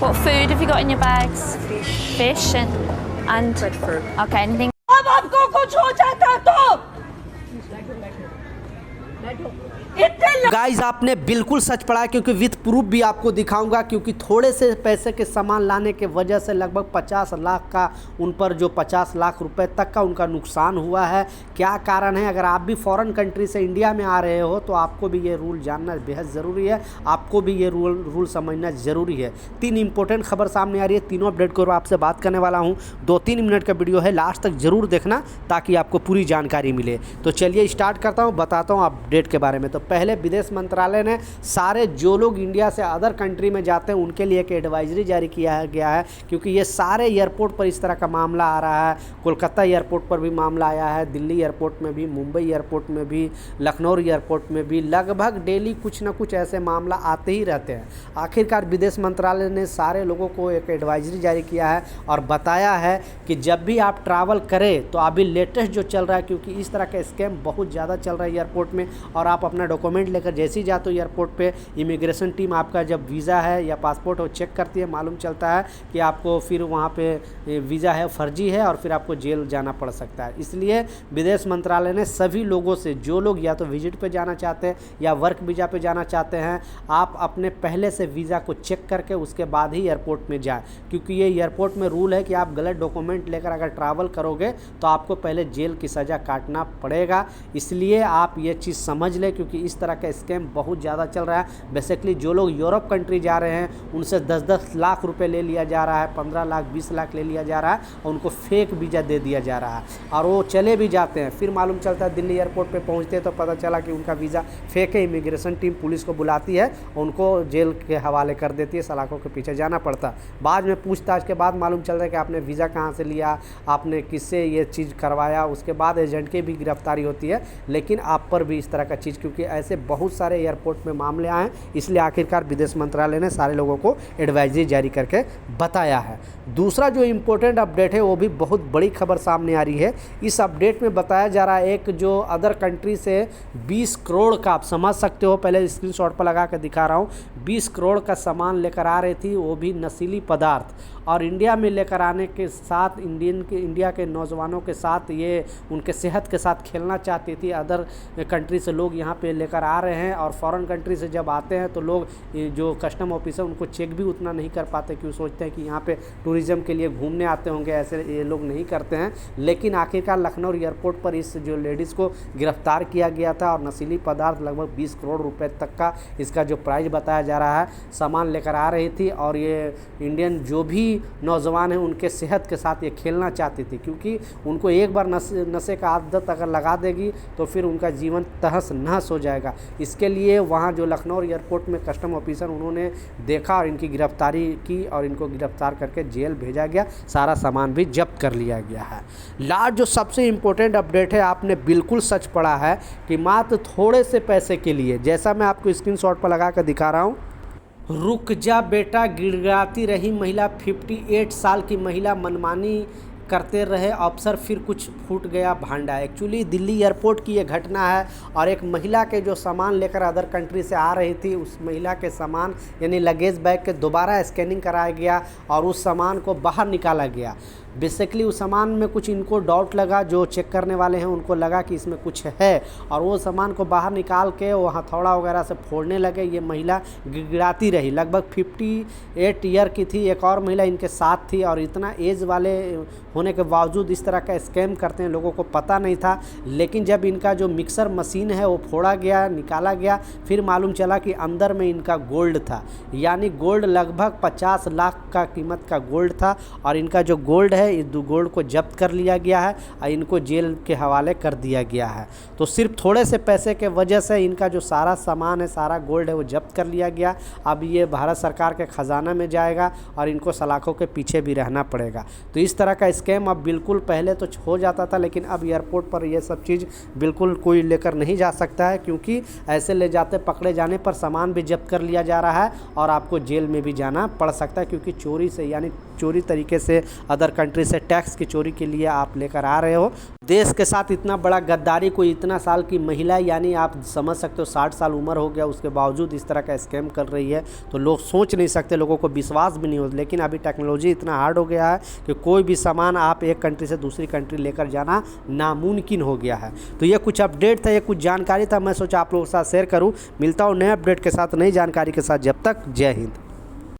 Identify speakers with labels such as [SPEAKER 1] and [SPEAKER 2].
[SPEAKER 1] What food have you got in your bags? Fish and
[SPEAKER 2] breadfruit.
[SPEAKER 1] okay, anything?
[SPEAKER 3] अब आपको कुछ हो जाता तो इतने
[SPEAKER 4] गाइज आपने बिल्कुल सच पढ़ा, क्योंकि विथ प्रूफ भी आपको दिखाऊंगा। क्योंकि थोड़े से पैसे के सामान लाने के वजह से लगभग 50 लाख का उन पर जो 50 लाख रुपए तक का उनका नुकसान हुआ है। क्या कारण है? अगर आप भी फॉरेन कंट्री से इंडिया में आ रहे हो तो आपको भी ये रूल जानना बेहद ज़रूरी है, आपको भी ये रूल समझना ज़रूरी है। 3 इंपॉर्टेंट खबर सामने आ रही है, तीनों अपडेट को आपसे बात करने वाला हूँ। 2-3 मिनट का वीडियो है, लास्ट तक ज़रूर देखना ताकि आपको पूरी जानकारी मिले। तो चलिए स्टार्ट करता हूँ, बताता हूँ अपडेट के बारे में। तो पहले विदेश मंत्रालय ने सारे जो लोग इंडिया से अदर कंट्री में जाते हैं उनके लिए एक एडवाइजरी जारी किया गया है, क्योंकि ये सारे एयरपोर्ट पर इस तरह का मामला आ रहा है। कोलकाता एयरपोर्ट पर भी मामला आया है, दिल्ली एयरपोर्ट में भी, मुंबई एयरपोर्ट में भी, लखनऊ एयरपोर्ट में भी, लगभग डेली कुछ ना कुछ ऐसे मामला आते ही रहते हैं। आखिरकार विदेश मंत्रालय ने सारे लोगों को एक एडवाइजरी जारी किया है और बताया है कि जब भी आप ट्रैवल करें तो अभी लेटेस्ट जो चल रहा है, क्योंकि इस तरह का स्कैम बहुत ज़्यादा चल रहा है एयरपोर्ट में, और आप अपना डॉक्यूमेंट लेकर जैसे ही जाते हो एयरपोर्ट पे, इमिग्रेशन टीम आपका जब वीज़ा है या पासपोर्ट वो चेक करती है, मालूम चलता है कि आपको फिर वहाँ पे वीज़ा है फर्जी है और फिर आपको जेल जाना पड़ सकता है। इसलिए विदेश मंत्रालय ने सभी लोगों से, जो लोग या तो विजिट पे जाना चाहते हैं या वर्क वीज़ा पे जाना चाहते हैं, आप अपने पहले से वीज़ा को चेक करके उसके बाद ही एयरपोर्ट में जाएँ, क्योंकि ये एयरपोर्ट में रूल है कि आप गलत डॉक्यूमेंट लेकर अगर ट्रैवल करोगे तो आपको पहले जेल की सज़ा काटना पड़ेगा। इसलिए आप ये चीज़ समझ लें, क्योंकि इस तरह का स्कैम बहुत ज़्यादा चल रहा है। बेसिकली जो लोग यूरोप कंट्री जा रहे हैं उनसे 10-10 लाख रुपए ले लिया जा रहा है, 15 लाख 20 लाख ले लिया जा रहा है और उनको फेक वीज़ा दे दिया जा रहा है, और वो चले भी जाते हैं। फिर मालूम चलता है दिल्ली एयरपोर्ट पे पहुंचते हैं तो पता चला कि उनका वीज़ा फेक है। इमिग्रेशन टीम पुलिस को बुलाती है, उनको जेल के हवाले कर देती है, सलाखों के पीछे जाना पड़ता है। बाद में पूछताछ के बाद मालूम चलता है कि आपने वीज़ा कहाँ से लिया, आपने किससे ये चीज़ करवाया, उसके बाद एजेंट की भी गिरफ्तारी होती है। लेकिन आप पर भी इस तरह का चीज़, क्योंकि ऐसे बहुत सारे एयरपोर्ट में मामले आए, इसलिए आखिरकार विदेश मंत्रालय ने सारे लोगों को एडवाइजरी जारी करके बताया है। दूसरा जो इम्पोर्टेंट अपडेट है वो भी बहुत बड़ी खबर सामने आ रही है। इस अपडेट में बताया जा रहा है एक जो अदर कंट्री से 20 करोड़ का, आप समझ सकते हो, पहले स्क्रीनशॉट पर लगा कर दिखा रहा हूँ, 20 करोड़ का सामान लेकर आ रही थी, वो भी नशीली पदार्थ, और इंडिया में लेकर आने के साथ इंडिया के नौजवानों के साथ ये उनके सेहत के साथ खेलना चाहती थी। अदर कंट्री से लोग यहाँ पे लेकर आ रहे हैं, और फॉरेन कंट्री से जब आते हैं तो लोग जो कस्टम ऑफिसर उनको चेक भी उतना नहीं कर पाते, क्यों सोचते हैं कि यहाँ पे टूरिज़्म के लिए घूमने आते होंगे, ऐसे ये लोग नहीं करते हैं। लेकिन आखिरकार लखनऊ एयरपोर्ट पर इस जो लेडीज़ को गिरफ्तार किया गया था, और नशीली पदार्थ लगभग 20 करोड़ रुपए तक का इसका जो प्राइस बताया जा रहा है, सामान लेकर आ रही थी। और ये इंडियन जो भी नौजवान हैं उनके सेहत के साथ ये खेलना चाहती थी, क्योंकि उनको एक बार नशे का आदत अगर लगा देगी तो फिर उनका जीवन तहस नहस हो जाएगा। इसके लिए वहाँ जो लखनऊ एयरपोर्ट में कस्टम ऑफिसर उन्होंने देखा और इनकी गिरफ्तारी की, और इनको गिरफ्तार करके जेल भेजा गया, सारा सामान भी जब्त कर लिया गया है। लास्ट जो सबसे इम्पोर्टेंट अपडेट है, आपने बिल्कुल सच पढ़ा है कि मात्र थोड़े से पैसे के लिए, जैसा मैं आपको स्क्रीनशॉट पर लगा कर दिखा रहा हूँ, रुक जा बेटा, गिड़गिड़ाती रही महिला, 58 साल की महिला मनमानी करते रहे अफसर, फिर कुछ फूट गया भांडा। एक्चुअली दिल्ली एयरपोर्ट की ये घटना है, और एक महिला के जो सामान लेकर अदर कंट्री से आ रही थी, उस महिला के सामान यानी लगेज बैग के दोबारा स्कैनिंग कराया गया और उस सामान को बाहर निकाला गया। बेसिकली उस सामान में कुछ इनको डाउट लगा, जो चेक करने वाले हैं उनको लगा कि इसमें कुछ है, और वो सामान को बाहर निकाल के वो हथौड़ा वगैरह से फोड़ने लगे। ये महिला गिड़गिड़ाती रही, लगभग 58 ईयर की थी। एक और महिला इनके साथ थी, और इतना एज वाले होने के बावजूद इस तरह का स्कैम करते हैं, लोगों को पता नहीं था। लेकिन जब इनका जो मिक्सर मशीन है वो फोड़ा गया, निकाला गया, फिर मालूम चला कि अंदर में इनका गोल्ड था, यानी गोल्ड लगभग 50 लाख का कीमत का गोल्ड था, और इनका जो गोल्ड है इस गोल्ड को जब्त कर लिया गया है और इनको जेल के हवाले कर दिया गया है। तो सिर्फ थोड़े से पैसे के वजह से इनका जो सारा सामान है, सारा गोल्ड है, वो जब्त कर लिया गया। अब ये भारत सरकार के ख़जाना में जाएगा और इनको सलाखों के पीछे भी रहना पड़ेगा। तो इस तरह का स्कैम अब बिल्कुल पहले तो हो जाता था, लेकिन अब एयरपोर्ट पर ये सब चीज़ बिल्कुल कोई लेकर नहीं जा सकता है, क्योंकि ऐसे ले जाते पकड़े जाने पर सामान भी जब्त कर लिया जा रहा है और आपको जेल में भी जाना पड़ सकता है, क्योंकि चोरी से यानी चोरी तरीके से अदर कंट्री से टैक्स की चोरी के लिए आप लेकर आ रहे हो। देश के साथ इतना बड़ा गद्दारी, कोई इतना साल की महिला, यानी आप समझ सकते हो 60 साल उम्र हो गया, उसके बावजूद इस तरह का स्कैम कर रही है, तो लोग सोच नहीं सकते, लोगों को विश्वास भी नहीं हो। लेकिन अभी टेक्नोलॉजी इतना हार्ड हो गया है कि कोई भी सामान आप एक कंट्री से दूसरी कंट्री लेकर जाना नामुमकिन हो गया है। तो ये कुछ अपडेट था, ये कुछ जानकारी था, मैं सोचा आप लोगों के साथ शेयर करूँ। मिलता हूँ नए अपडेट के साथ, नई जानकारी के साथ। जब तक जय हिंद।